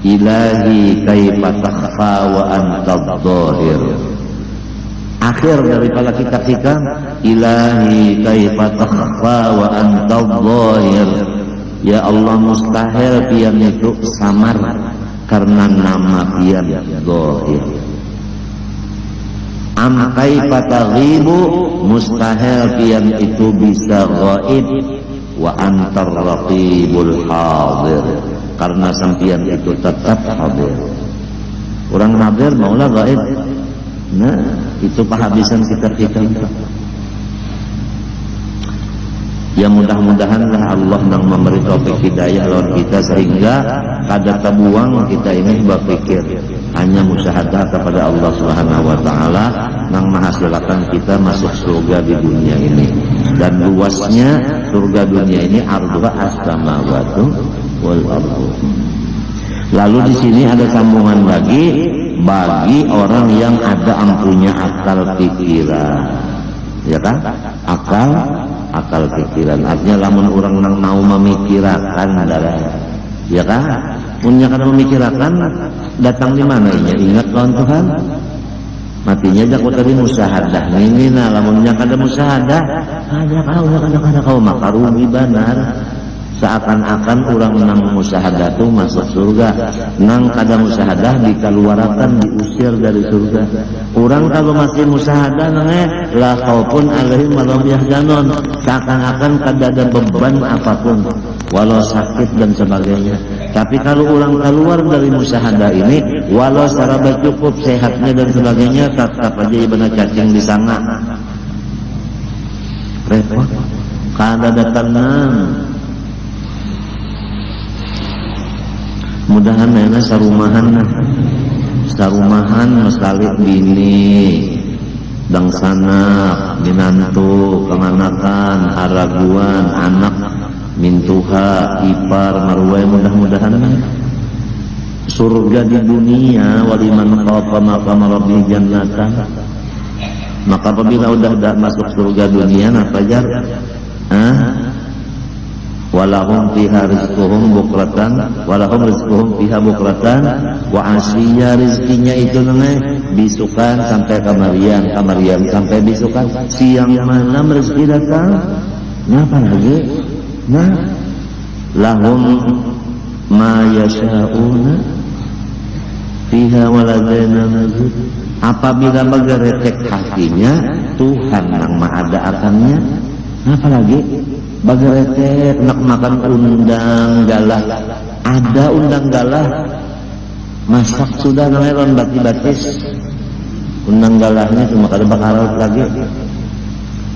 ilahi kaifa takhfa wa anta dhahir. Akhir daripada kitab hikam, ilahi kaifa takhfa wa anta dhahir. Ya Allah, mustahil pian itu samar karena nama pian dhahir. Am kaifa taghibu, mustahil pian itu bisa ghaib. Wa antar raqibul hadir, karena sampian itu tetap hadir. Orang hadir maulah gaib. Nah itu penghabisan kitab-kitab. Ya mudah-mudahanlah Allah yang memberi taufik hidayah lawan kita sehingga kada terbuang kita ini berpikir hanya musyahadah kepada Allah Subhanahu wa taala yang menghasilkan kita masuk surga di dunia ini. Dan luasnya surga dunia ini arduha as-samawatu wal ardu. Lalu di sini ada sambungan lagi bagi orang yang ada ampunya akal pikiran. Ya kan? Akal pikiran. Artinya lamun orang yang mau memikirkan adalah, ya kan? Punya kada memikirkan datang di mana ini? Ingat lawan Tuhan. Matinya aja kau tadi musyahadah. Ini nah lamunnya kada musyahadah, ada kau maka rugi benar. Seakan-akan orang nang musyahadah itu masuk surga, nang kada musyahadah dikeluarkan, diusir dari surga. Orang kalau masih musyahadah nangnya la khaufun alaihim wa lahum yahzanun, seakan-akan kada ada beban apapun walau sakit dan sebagainya. Tapi kalau orang keluar dari musyahadah ini, walau secara bercukup sehatnya dan sebagainya, tetap aja ibadah cacing di sana. Repot, kada ada tenang. Mudahan nana sarumahan mesali bini dang sanak minantu kemanakan haraguan anak mintuha ipar marwai. Mudah-mudahan surga di dunia, waliman khafa maqama rabbih jannatan. Maka apabila udah masuk surga dunia apa jar? Walahum fiha rizquhum bukratan, walahum rizquhum fiha bukratan wa asyiya, rizkinya itu namanya bisukan sampai kamarian sampai bisukan, siang malam rezeki datang. Nah apa lagi? Nah lahum ma yasha'una fiha waladaina mazid. Apabila mengeretek hatinya Tuhan yang mengadakannya, apa lagi? Bageretek nak makan undang galah, ada undang galah masak sudah namanya ron bati-batis. Undang galahnya cuma kada bakar lagi,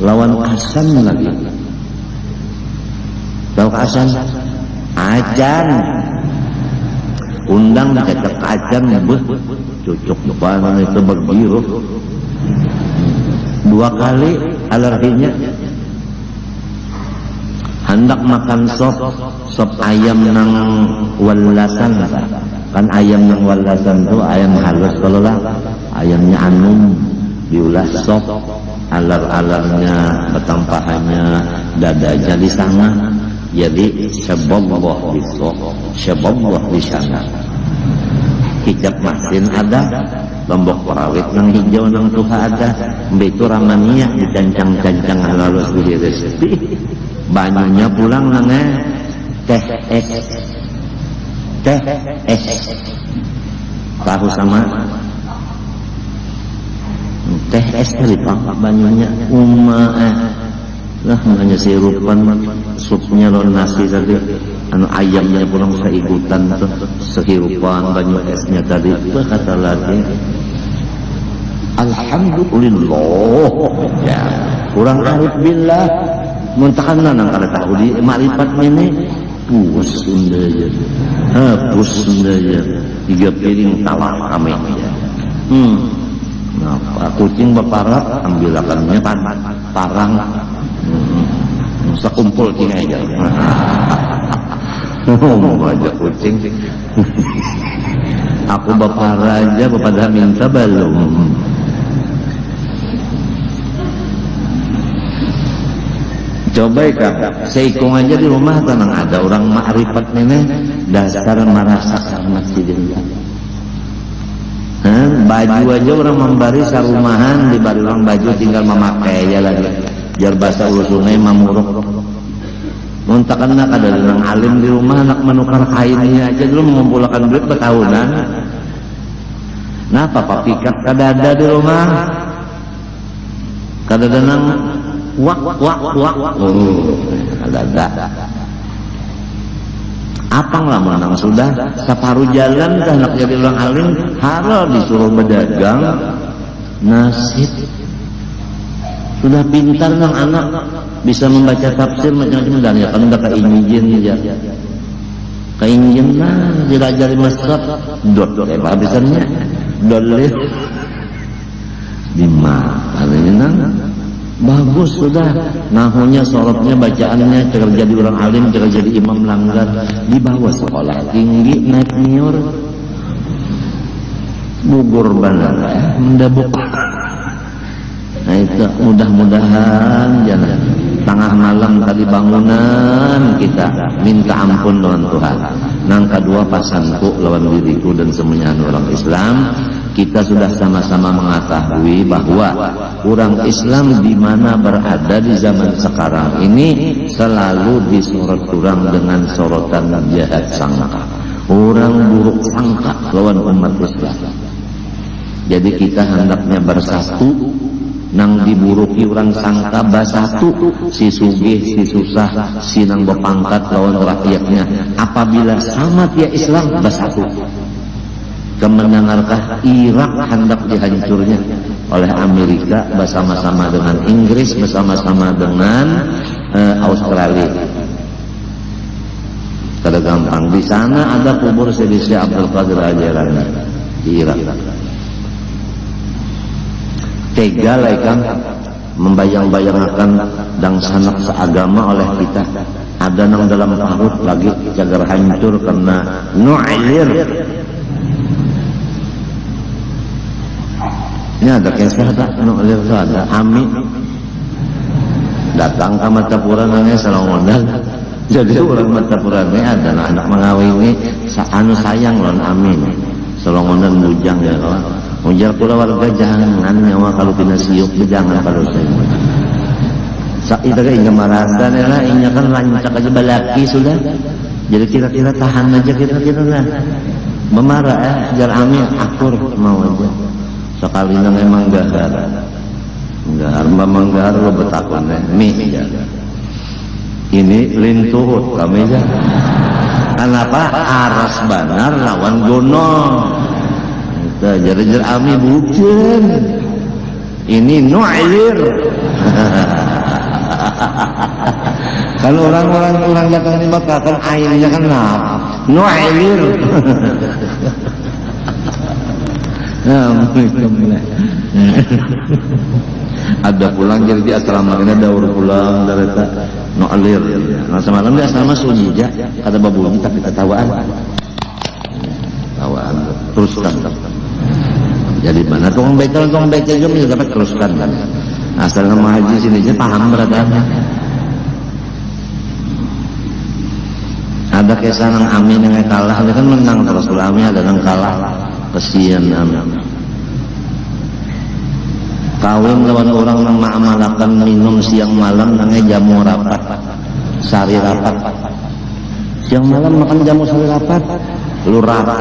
lawan asan lagi. Tahu asan? Acan. Undang dicecek acan nyebut cocok banget itu berbiru. 2 kali alerginya. Hendak makan sop ayam nang walasan, kan ayam nang walasan tuh ayam halus kalau lah, ayamnya anum diulah sop, alar-alarnya, batang pahanya, dadanya di sana, jadi syababah di sop, syababah di sana. Hijab masin ada, lombok perawit nang hijau nang tuha ada, itu ramania dicancang-cancang halus dihiris. Banyunya pulang nangnya teh es tahu sama teh es kali pak banyunya lah hanya sirupan supnya lawan nasi tadi anu ayamnya pulang seikutan tuh sehirupan banyu esnya tadi kata lagi alhamdulillah ya kurang arif billah muntahanna nang kada tahu di makrifat ini pus sundaya pus sundaya 3 piring tawar kami nah kucing beparat ambilakannya parang sekumpul kini aja aja kucing aku bapara aja pada minta belum. Coba kan, seikung aja di rumah tenang ada orang makrifat nenek dasar merasakan masjidillah. Baju aja orang membari sarumahan dibari orang baju tinggal memakai ya lagi. Jar bahasa ulu sungai mamuruk. Muntakan nak ada orang alim di rumah anak menukar kainnya aja dulu mengumpulkan duit bertahunan. Nah papa pikat kada ada di rumah, kada ada nang wak ada apang lah menang sudah separuh jalan dah nak jadi orang alim haro disuruh berdagang nasib sudah pintar nang anak bisa membaca tafsir macam-macam dan ya kan udah keinjin ya keinjin lah dirajari masjid dot habisannya dolir di mana ini nang bagus sudah nahunya sorotnya bacaannya cara jadi orang alim cara jadi imam langgar di bawah sekolah tinggi naik nior gugur banget mendabuk. Nah itu mudah-mudahan jangan tengah malam tadi bangunan kita minta ampun lawan Tuhan nang kedua pasanku lawan diriku dan semuanya orang Islam. Kita sudah sama-sama mengetahui bahwa orang Islam di mana berada di zaman sekarang ini selalu disorot orang dengan sorotan jahat sangka. Orang buruk sangka lawan umat Islam. Jadi kita hendaknya bersatu nang diburuki orang sangka basatu si sugih si susah si nang berpangkat lawan rakyatnya apabila sama dia Islam basatu. Kemenangarkah Irak hendak dihancurnya oleh Amerika bersama-sama dengan Inggris bersama-sama dengan Australia. Kada gampang di sana ada kubur Syekh Abdul Qadir Al-Jilani di Irak. Tega lah kan membayang-bayangkan dan sanak seagama oleh kita. Ada nang dalam parut lagi jagar hancur karena nu'alir. Ini ada kisah tak? Nu'alir itu ada Ami datang ke Matapurananya Salongodal. Jadi orang Matapurananya ada anak mengawini anu sayang lawan Amin Salongodal bujang ya kawan. Ujar pula warga jangan nyawa kalau pina siuk jangan kalau saya. Itu kan ingat marasa lah, ingat kan lancak aja balaki sudah. Jadi kira-kira tahan aja kira-kira lah. Memarah jar Amin akur mau aja. Sekali nang emang gahar manggar lo betakon mi ini lintuhut kami aja. Kenapa aras banar lawan gonong? Jar Ami bukan ini nu'alir. Kalau orang datang di Makkah kan airnya kan nu'alir. Ada pulang jadi di asrama kena daur pulang dari no alir. Nah semalam di asrama sunyi aja kata babunyi tapi ketawaan. Tawaan teruskan. Jadi mana tukang beca juga bisa dapat teruskan kan. Asal nama haji sini aja paham beratnya. Ada kisah nang Amin yang kalah, dia kan menang terus Amin ada nang kalah, kesian Amin. Kawin lawan orang nang ma'amalakan minum siang malam nangnya jamu rapat, sari rapat. Siang malam makan jamu sari rapat, lu rata,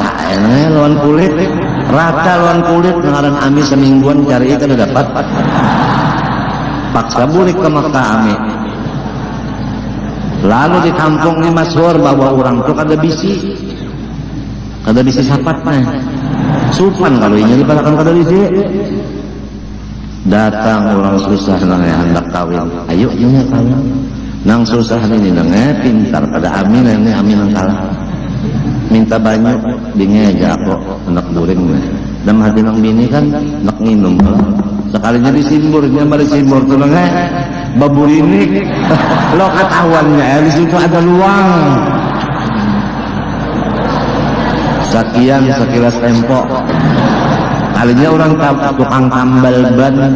lawan kulit, rata lawan kulit, ngaran Amin semingguan cari ikan dapat. Paksa bulik ke Makkah Amin. Lalu di kampung ini masyhur bahwa orang itu kada bisi sapatnya supan kalau ini dipadakan kada bisi. Datang orang susah nangnya hendak kawin, ayo nya kawin nang susah ini nangnya pintar kada Amin ini Amin nang kalah minta banyak dingeja kok hendak during dan hati nang bini kan hendak minum sekalinya disimburnya mari simbur tuh nangnya babur ini lo ketahuannya di situ ada luang sekian sekilas tempo kalinya orang tukang tambal ban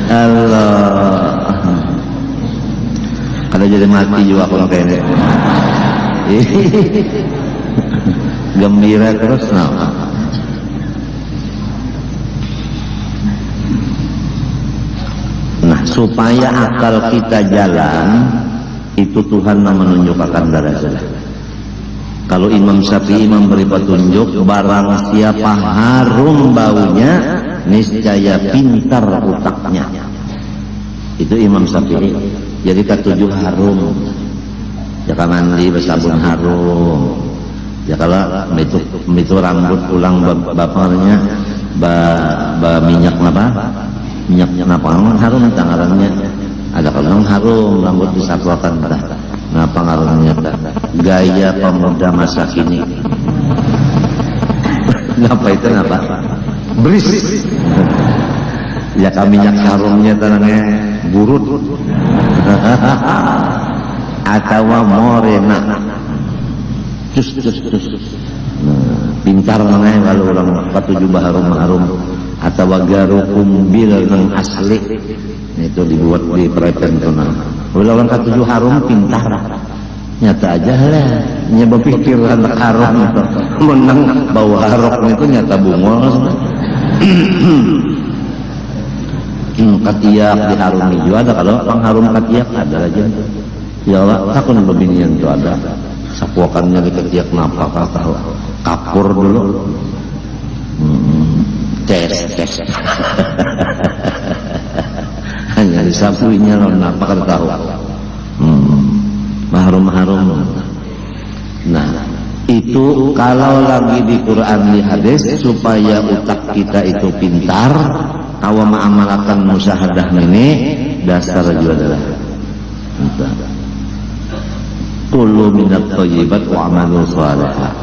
Allah kada jadi mati juga kalau kayaknya gembira terus nah supaya akal kita jalan itu Tuhan yang menunjukkan darah. Kalau Imam Syafi'i memberi petunjuk barang siapa harum baunya niscaya pintar otaknya, itu Imam Syafi'i. Jadi ketujuh harum, jika mandi bersabun harum, ya kalau itu rambut ulang bapaknya minyak apa harum tangannya ada kalau harum rambut disatukan dah nah pengaruhnya gaya pemuda masa kini ngapa itu ngapa beris ya minyak harumnya tangannya burut atau morena cus pintar namanya kalau orang ketujuh harum atau garukum bil nang asli itu dibuat di prepen tuh kalau orang ketujuh harum pintar nyata aja lah nyoba pikir anak harum menang bau harok itu nyata bungol katiak diharumi juga ada kalau pengharum katiak ada lagi ya Allah takun pembinian itu ada sapuakannya di ketiak napa tahu kapur dulu tes hanya disapuinya loh napa kan tahu harum. Nah itu kalau lagi di Quran di hadis supaya otak kita itu pintar tawa ma'amalakan musyahadah ini dasar juga adalah kullu minat thayyibat wa amalu shalihah.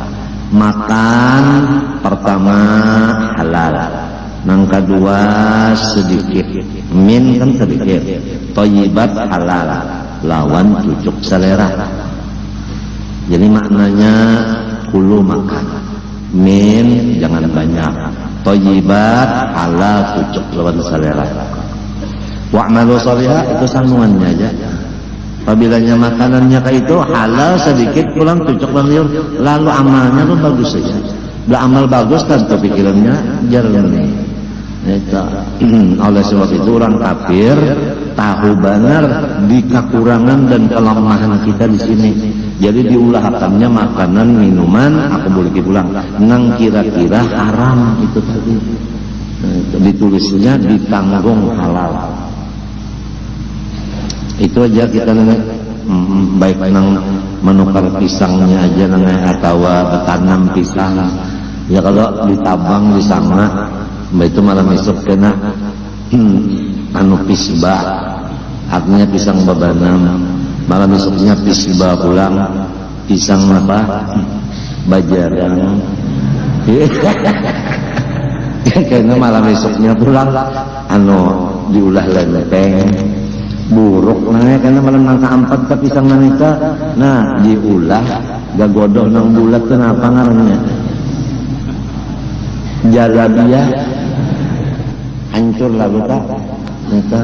Makan pertama halal, yang kedua sedikit, min kan sedikit, thayyibat halal, lawan cucuk selera. Jadi maknanya kullu makan, min jangan banyak, thayyibat halal cucuk lawan selera. Wa amalu shalihah itu sambungannya aja. Apabila makanannya kayak itu halal sedikit pulang cucuk dan liur, lalu amalnya pun bagus saja. Bila amal bagus tanpa pikirannya jernih. Oleh sebab itu orang kafir tahu benar di kekurangan dan kelemahan kita di sini. Jadi diulahkannya makanan minuman aku boleh pulang. Nang kira-kira haram itu tadi. Ditulisnya ditanggung halal. Itu aja kita baik nang menukar pisangnya aja nang atau bertanam pisang ya kalau ditabang di sana itu malah besok kena anu pisba artinya pisang babanam malam besoknya pisba pulang pisang apa bajarang karena malam besoknya pulang diulah lempeng buruk nanya karena malam nangka 4 ke pisang nanita nah diulah gagodoh nang bulat kenapa ngarannya jalabiyah hancur lah kita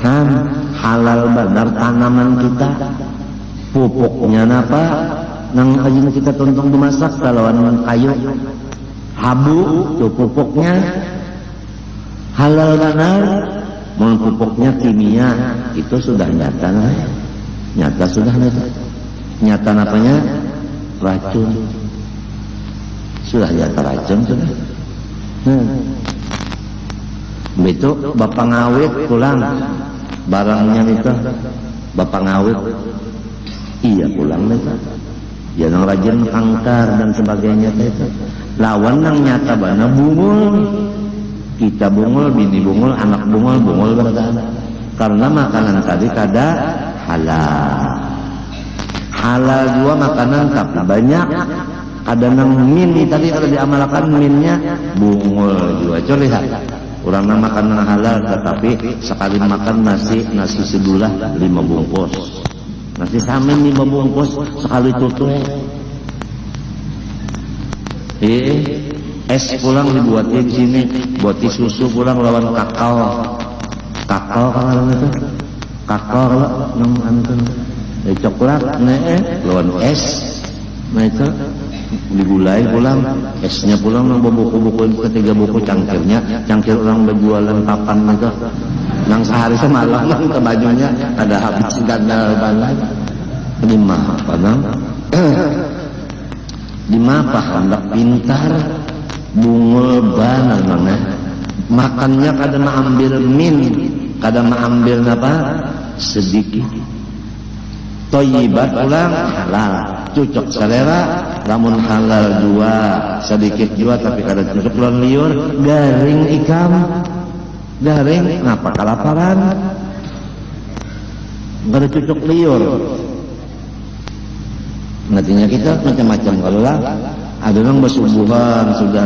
kan halal benar tanaman kita pupuknya apa nang ajin kita tontong dimasak kalawan kayu habu tuh pupuknya halal benar mau pupuknya kimia itu sudah nyata sudah nyata apanya racun sudah nyata racun sudah itu bapak ngawit pulang barangnya itu bapak ngawit iya pulang itu ya nang rajin angkar dan sebagainya itu lawan nang nyata bana bungul kita bungul bini bungul anak bungul berada karena makanan tadi kada halal juga makanan tapi banyak ada nang min tadi kalau diamalkan minnya bungul juga coba lihat orang nang makanan halal tetapi sekali makan nasi sedulah 5 bungkus nasi samin 5 bungkus sekali tutup es pulang dibuatin sini buatin susu pulang lawan kakao kalau itu kakao kalau coklat lawan es nah itu digulai pulang esnya pulang nang buku-buku ketiga buku cangkir orang berjualan papan itu nang sehari semalam nang ke bajunya ada habis gandal banget di mapa hendak pintar bungul banget mana makannya kadang ambil min kadang ambil apa sedikit toyibat pulang halal cocok selera namun halal dua sedikit dua tapi kadang cocok pulang liur garing ikam garing ngapa kelaparan nggak ada cocok liur nantinya kita macam-macam kalau lah ada orang bersubuhan sudah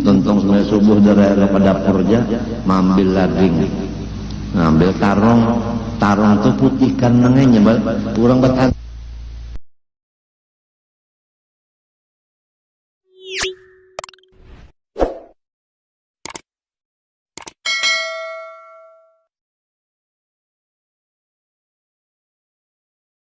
tontong sebenarnya subuh dari pada dapur aja mambil lading ngambil tarong tuh putihkan nangenya orang bertanya